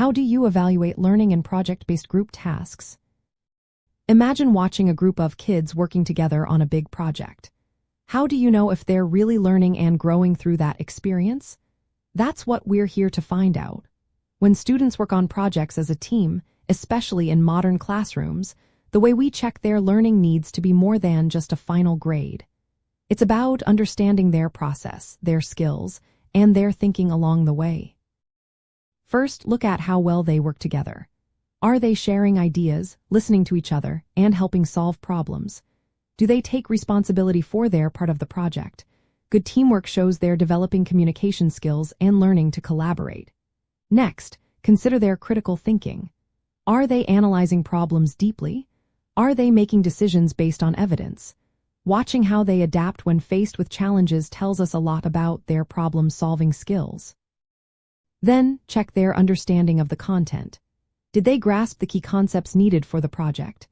How do you evaluate learning in project-based group tasks? Imagine watching a group of kids working together on a big project. How do you know if they're really learning and growing through that experience? That's what we're here to find out. When students work on projects as a team, especially in modern classrooms, the way we check their learning needs to be more than just a final grade. It's about understanding their process, their skills, and their thinking along the way. First, look at how well they work together. Are they sharing ideas, listening to each other, and helping solve problems? Do they take responsibility for their part of the project? Good teamwork shows they're developing communication skills and learning to collaborate. Next, consider their critical thinking. Are they analyzing problems deeply? Are they making decisions based on evidence? Watching how they adapt when faced with challenges tells us a lot about their problem-solving skills. Then, check their understanding of the content. Did they grasp the key concepts needed for the project?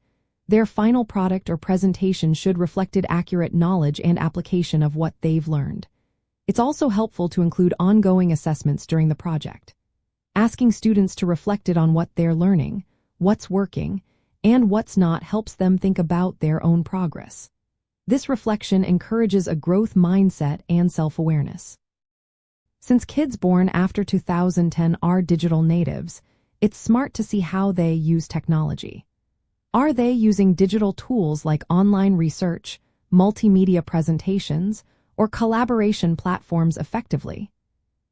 Their final product or presentation should reflect accurate knowledge and application of what they've learned. It's also helpful to include ongoing assessments during the project. Asking students to reflect on what they're learning, what's working, and what's not helps them think about their own progress. This reflection encourages a growth mindset and self-awareness. Since kids born after 2010 are digital natives, it's smart to see how they use technology. Are they using digital tools like online research, multimedia presentations, or collaboration platforms effectively?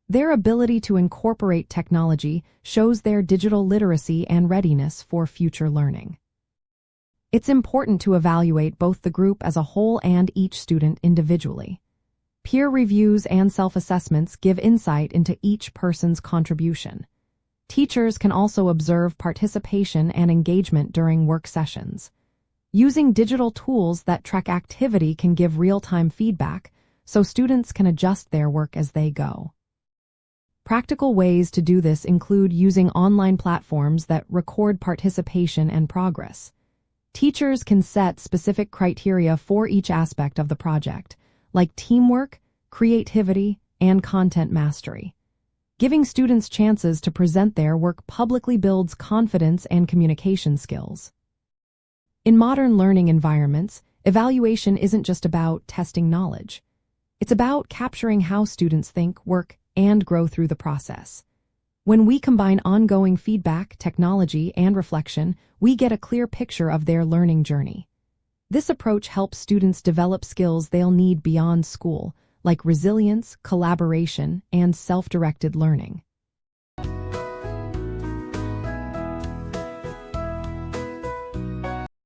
Their ability to incorporate technology shows their digital literacy and readiness for future learning. It's important to evaluate both the group as a whole and each student individually. Peer reviews and self-assessments give insight into each person's contribution. Teachers can also observe participation and engagement during work sessions. Using digital tools that track activity can give real-time feedback, so students can adjust their work as they go. Practical ways to do this include using online platforms that record participation and progress. Teachers can set specific criteria for each aspect of the project, like teamwork, creativity, and content mastery. Giving students chances to present their work publicly builds confidence and communication skills. In modern learning environments, evaluation isn't just about testing knowledge. It's about capturing how students think, work, and grow through the process. When we combine ongoing feedback, technology, and reflection, we get a clear picture of their learning journey. This approach helps students develop skills they'll need beyond school, like resilience, collaboration, and self-directed learning.